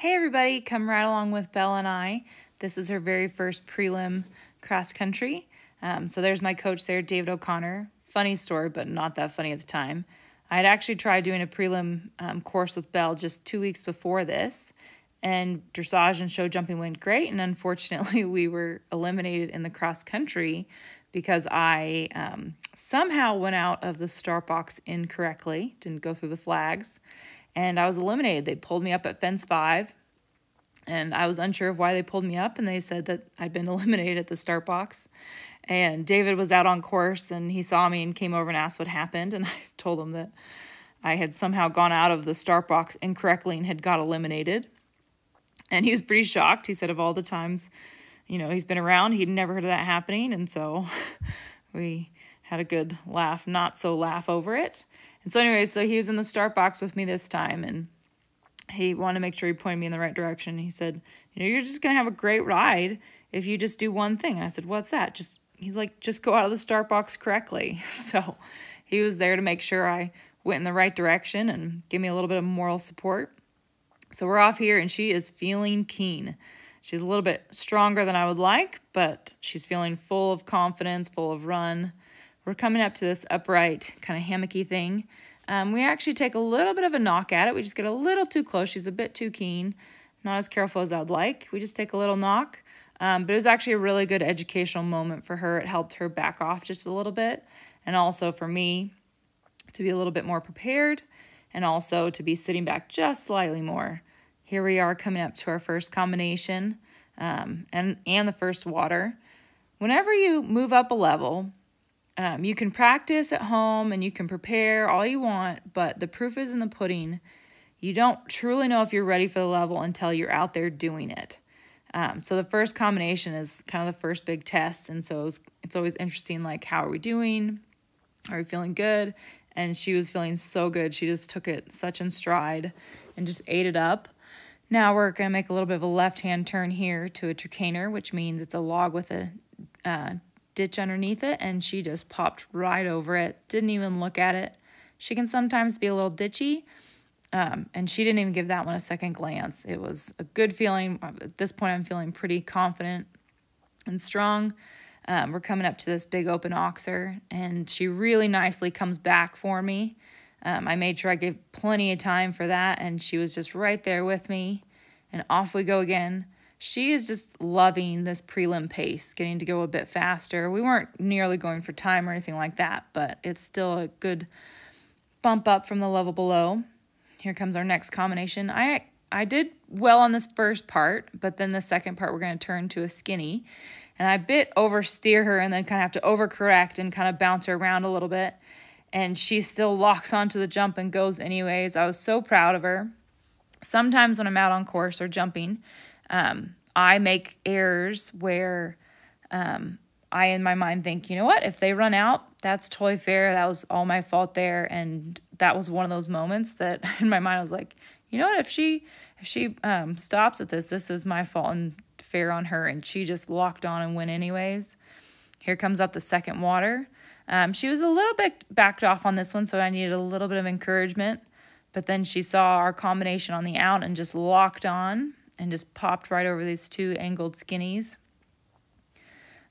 Hey everybody, come right along with Belle and I. This is her very first prelim cross country. So there's my coach there, David O'Connor. Funny story, but not that funny at the time. I had actually tried doing a prelim course with Belle just 2 weeks before this, and dressage and show jumping went great, and unfortunately we were eliminated in the cross country because I somehow went out of the start box incorrectly, didn't go through the flags, and I was eliminated. They pulled me up at fence 5, and I was unsure of why they pulled me up, and they said that I'd been eliminated at the start box. And David was out on course, and he saw me and came over and asked what happened, and I told him that I had somehow gone out of the start box incorrectly and had got eliminated. And he was pretty shocked. He said of all the times, he's been around, he'd never heard of that happening, and so we had a good laugh, not so laugh over it. And so anyway, so he was in the start box with me this time, and he wanted to make sure he pointed me in the right direction. He said, you're just going to have a great ride if you just do one thing. And I said, what's that? He's like, just go out of the start box correctly. So he was there to make sure I went in the right direction and give me a little bit of moral support. So we're off here, and she is feeling keen. She's a little bit stronger than I would like, but she's feeling full of confidence, full of run. We're coming up to this upright kind of hammocky thing. We actually take a little bit of a knock at it. We just get a little too close. She's a bit too keen, not as careful as I'd like. We just take a little knock. But it was actually a really good educational moment for her. It helped her back off just a little bit, and also for me to be a little bit more prepared, and also to be sitting back just slightly more. Here we are coming up to our first combination and the first water. Whenever you move up a level, you can practice at home and you can prepare all you want, but the proof is in the pudding. You don't truly know if you're ready for the level until you're out there doing it. So the first combination is kind of the first big test, and so it's always interesting, like, how are we doing? Are we feeling good? And she was feeling so good. She just took it such in stride and just ate it up. Now we're going to make a little bit of a left-hand turn here to a tricaner, which means it's a log with a ditch underneath it, and she just popped right over it, didn't even look at it. She can sometimes be a little ditchy, and she didn't even give that one a second glance. It was a good feeling. At this point, I'm feeling pretty confident and strong. We're coming up to this big open oxer, and she really nicely comes back for me. I made sure I gave plenty of time for that, and she was just right there with me, and off we go again. She is just loving this prelim pace, getting to go a bit faster. We weren't nearly going for time or anything like that, but it's still a good bump up from the level below. Here comes our next combination. I did well on this first part, but then the second part we're going to turn to a skinny. And I bit oversteer her and then kind of have to overcorrect and kind of bounce her around a little bit. And she still locks onto the jump and goes anyways. I was so proud of her. Sometimes when I'm out on course or jumping, I make errors where I, in my mind, think, you know what, if they run out, that's totally fair. That was all my fault there. And that was one of those moments that in my mind I was like, you know what, if she stops at this is my fault and fair on her. And she just locked on and went anyways. Here comes up the second water. She was a little bit backed off on this one, so I needed a little bit of encouragement. But then she saw our combination on the out and just locked on and just popped right over these two angled skinnies.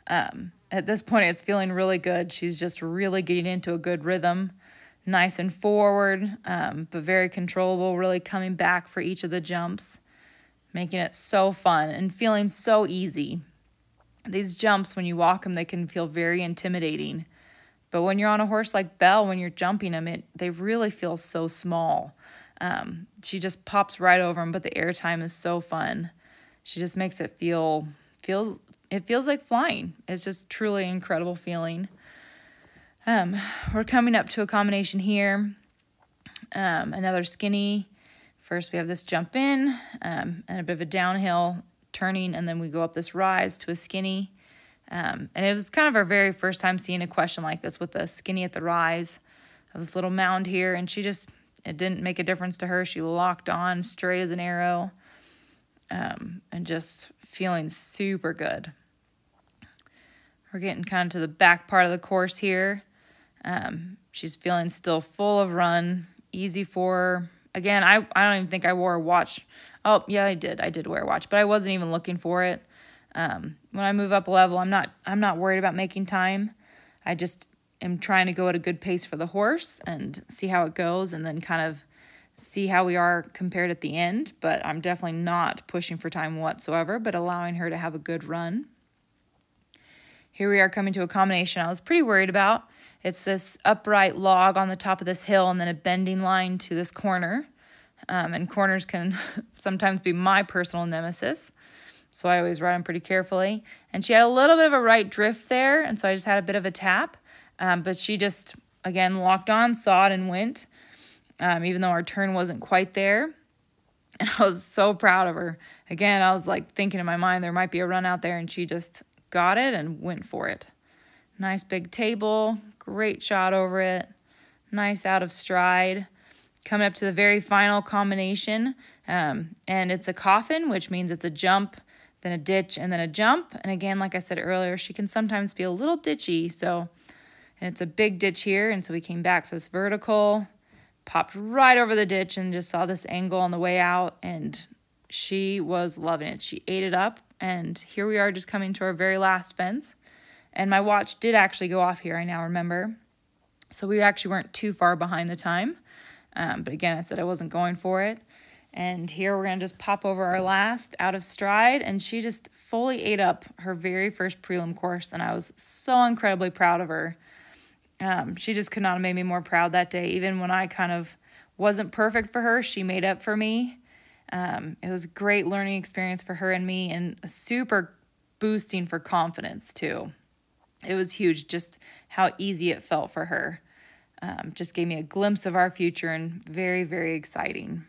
At this point, it's feeling really good. She's just really getting into a good rhythm, nice and forward, but very controllable, really coming back for each of the jumps, making it so fun and feeling so easy. These jumps, when you walk them, they can feel very intimidating. But when you're on a horse like Belle, when you're jumping them, they really feel so small. She just pops right over them, but the airtime is so fun. She just makes it feels like flying. It's just truly an incredible feeling. We're coming up to a combination here. Another skinny. First we have this jump in and a bit of a downhill turning, and then we go up this rise to a skinny. And it was kind of our very first time seeing a question like this with a skinny at the rise of this little mound here, and it didn't make a difference to her. She locked on straight as an arrow, and just feeling super good. We're getting kind of to the back part of the course here. She's feeling still full of run, easy for her, again, I don't even think I wore a watch. Oh, yeah, I did wear a watch, but I wasn't even looking for it. When I move up a level, I'm not worried about making time. I just am trying to go at a good pace for the horse and see how it goes, and then kind of see how we are compared at the end. But I'm definitely not pushing for time whatsoever, but allowing her to have a good run. Here we are coming to a combination I was pretty worried about. It's this upright log on the top of this hill and then a bending line to this corner. And corners can sometimes be my personal nemesis, so I always ride them pretty carefully. And she had a little bit of a right drift there, and so I just had a bit of a tap. But she just, again, locked on, saw it, and went, even though our turn wasn't quite there. And I was so proud of her. Again, I was like thinking in my mind there might be a run out there, and she just got it and went for it. Nice big table, great shot over it, nice out of stride. Coming up to the very final combination, and it's a coffin, which means it's a jump, then a ditch, and then a jump. And again, like I said earlier, she can sometimes be a little ditchy, and it's a big ditch here, and so we came back for this vertical, popped right over the ditch, and just saw this angle on the way out, and she was loving it. She ate it up, and here we are just coming to our very last fence. And my watch did actually go off here, I now remember. So we actually weren't too far behind the time. But again, I said I wasn't going for it. And here we're going to just pop over our last out of stride. And she just fully ate up her very first prelim course. And I was so incredibly proud of her. She just could not have made me more proud that day. Even when I kind of wasn't perfect for her, she made up for me. It was a great learning experience for her and me, and super boosting for confidence too. It was huge just how easy it felt for her. Just gave me a glimpse of our future, and very, very exciting.